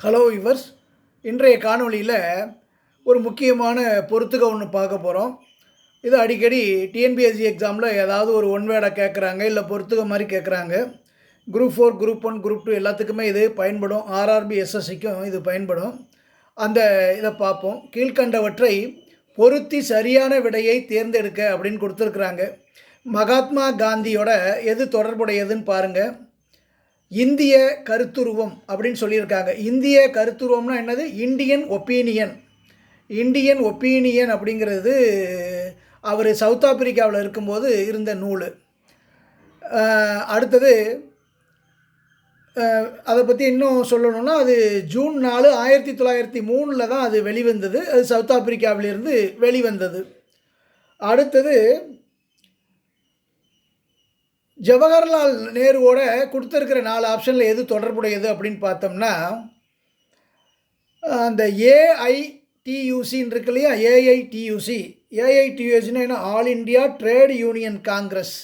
Hello viewers, இன்றைய காணொளியில் ஒரு முக்கியமான பொறுத்துக ஒன்று பார்க்க போகிறோம். இது அடிக்கடி டிஎன்பிஎஸ்சி எக்ஸாமில் ஏதாவது ஒரு ஒன் வேர்டை கேட்குறாங்க, இல்லை பொறுத்துக மாதிரி கேட்குறாங்க. குரூப் 4, குரூப் 1, குரூப் 2 எல்லாத்துக்குமே இது பயன்படும். ஆர்ஆர்பி, எஸ்எஸ்சிக்கும் இது பயன்படும். அந்த இதை பார்ப்போம். கீழ்கண்டவற்றை பொருத்தி சரியான விடையை தேர்ந்தெடுக்க அப்படின்னு கொடுத்துருக்குறாங்க. மகாத்மா காந்தியோட எது தொடர்புடையதுன்னு பாருங்கள். இந்திய கருத்துருவம் அப்படின்னு சொல்லியிருக்காங்க. இந்திய கருத்துருவம்னா என்னது? Indian opinion. இந்தியன் ஒப்பீனியன் அப்படிங்கிறது அவர் சவுத் ஆப்பிரிக்காவில் இருக்கும்போது இருந்த நூல். அடுத்தது அதை பற்றி இன்னும் சொல்லணும்னா, அது ஜூன் 4, 1903 தான் அது வெளிவந்தது. அது சவுத் ஆப்பிரிக்காவிலிருந்து வெளிவந்தது. அடுத்தது ஜவஹர்லால் நேருவோட கொடுத்துருக்கிற 4 ஆப்ஷனில் எது தொடர்புடையது அப்படின்னு பார்த்தோம்னா, அந்த ஏஐடியூசின்னு இருக்கு இல்லையா? ஏஐடியூசின்னா என்ன? All India trade union Congress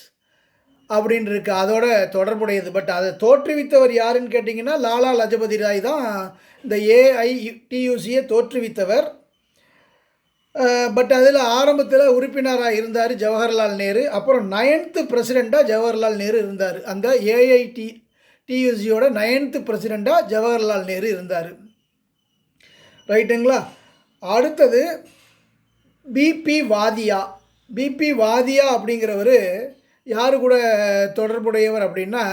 அப்படின்னு இருக்குது. அதோட தொடர்புடையது. பட் அதை தோற்றுவித்தவர் யாருன்னு கேட்டிங்கன்னா, லாலா லஜபதி ராய் தான் இந்த ஏஐடியூசியை தோற்றுவித்தவர். பட் அதில் ஆரம்பத்தில் உறுப்பினராக இருந்தார் ஜவஹர்லால் நேரு. அப்புறம் 9th பிரசிடெண்ட்டாக ஜவஹர்லால் நேரு இருந்தார். அந்த ஏஐடியூசியோட 9th பிரசிடெண்ட்டாக ஜவஹர்லால் நேரு இருந்தார். ரைட்டுங்களா? அடுத்தது பிபி வாதியா. பிபி வாதியா அப்படிங்கிறவர் யார் கூட தொடர்புடையவர் அப்படின்னா,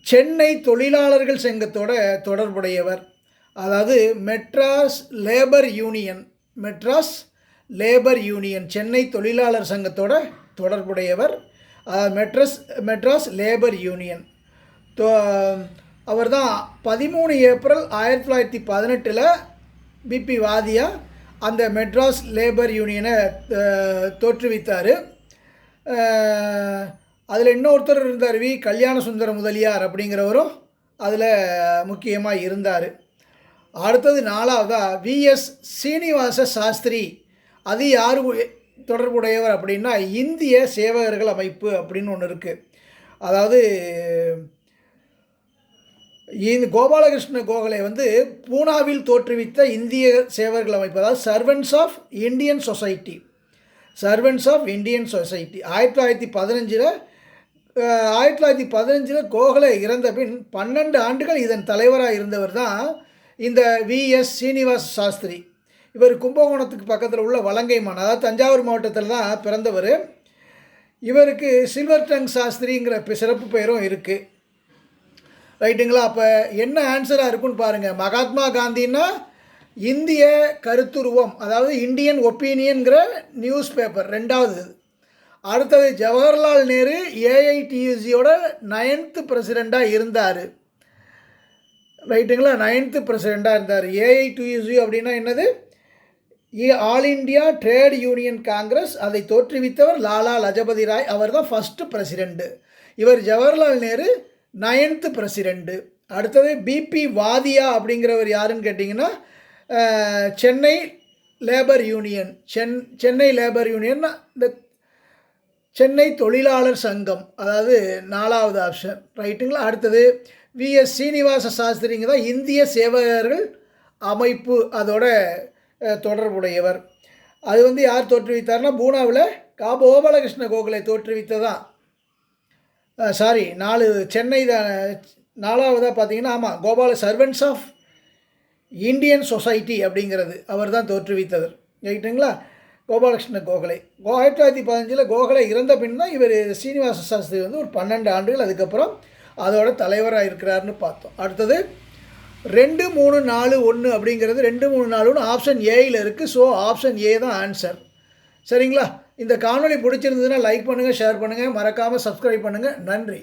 சென்னை தொழிலாளர்கள் சங்கத்தோட தொடர்புடையவர். அதாவது மெட்ராஸ் லேபர் யூனியன் சென்னை தொழிலாளர் சங்கத்தோட தொடர்புடையவர். மெட்ராஸ் லேபர் யூனியன் அவர் தான் 13 ஏப்ரல் 1918 பிபி வாதியா அந்த மெட்ராஸ் லேபர் யூனியனை தோற்றுவித்தார். அதில் இன்னொருத்தர் இருந்தார், கல்யாண சுந்தர முதலியார் அப்படிங்கிறவரும் அதில் முக்கியமாக இருந்தார். அடுத்தது 4வதா விஎஸ் சீனிவாச சாஸ்திரி. அது யார் தொடர்புடையவர் அப்படின்னா, இந்திய சேவகர்கள் அமைப்பு அப்படின்னு ஒன்று இருக்குது. அதாவது இந்த கோபாலகிருஷ்ண கோகலே பூனாவில் தோற்றுவித்த இந்திய சேவகர்கள் அமைப்பு, அதாவது servants of Indian society. 1915 Gokhale இறந்த பின் 12 ஆண்டுகள் இதன் தலைவராக இருந்தவர் தான் இந்த விஎஸ் சீனிவாச சாஸ்திரி. இவர் கும்பகோணத்துக்கு பக்கத்தில் உள்ள வலங்கைமான், அதாவது தஞ்சாவூர் மாவட்டத்தில் தான் பிறந்தவர். இவருக்கு சில்வர் டங் சாஸ்திரிங்கிற சிறப்பு பெயரும் இருக்குது. ரைட்டுங்களா? அப்போ என்ன ஆன்சராக இருக்குன்னு பாருங்கள். மகாத்மா காந்தின்னா இந்திய கருத்துருவம், அதாவது இந்தியன் ஒப்பீனியன்கிற நியூஸ் பேப்பர் 2வது. அடுத்தது ஜவஹர்லால் நேரு ஏஐடியூசியோட 9th பிரசிடெண்ட்டாக இருந்தார். ரைட்டுங்களா? 9th பிரசிடெண்ட்டாக இருந்தார். ஏஐடியூசி அப்படின்னா என்னது? All India trade union Congress. அதை தோற்றுவித்தவர் லாலா லஜபதி ராய். அவர் தான் ஃபஸ்ட்டு பிரசிடெண்ட்டு. இவர் ஜவஹர்லால் நேரு 9th பிரசிடெண்ட்டு. அடுத்தது பிபி வாதியா அப்படிங்கிறவர் யாருன்னு கேட்டிங்கன்னா, Chennai labour union. Chennai labour யூனியன்னா இந்த சென்னை தொழிலாளர் சங்கம், அதாவது 4வது ஆப்ஷன். ரைட்டுங்களா? அடுத்தது விஎஸ் சீனிவாச சாஸ்திரிங்க தான் இந்திய சேவகர்கள் அமைப்பு, அதோட தொடர்புடையவர். அது யார் தோற்றுவித்தார்னா, பூனாவில் கோபாலகிருஷ்ண கோகலே தோற்றுவித்ததான். சாரி, 4 சென்னை தான். 4வதாக பார்த்தீங்கன்னா, ஆமாம், சர்வன்ட்ஸ் ஆஃப் இந்தியன் சொசைட்டி அப்படிங்கிறது அவர் தான் தோற்றுவித்தவர். ரைட்டுங்களா? கோபாலகிருஷ்ண கோகலே. 1915 கோகலே இறந்த பின் தான் இவர் சீனிவாச சாஸ்திரி ஒரு 12 ஆண்டுகள் அதுக்கப்புறம் அதோட தலைவராக இருக்கிறாருன்னு பார்த்தோம். அடுத்தது 2, 3, 4, 1 அப்படிங்கிறது 2, 3, 4, 1 ஆப்ஷன் ஏயில் இருக்குது. ஸோ ஆப்ஷன் ஏ தான் ஆன்சர். சரிங்களா? இந்த காணொளி பிடிச்சிருந்ததுன்னா லைக் பண்ணுங்கள், ஷேர் பண்ணுங்கள், மறக்காமல் சப்ஸ்கிரைப் பண்ணுங்கள். நன்றி.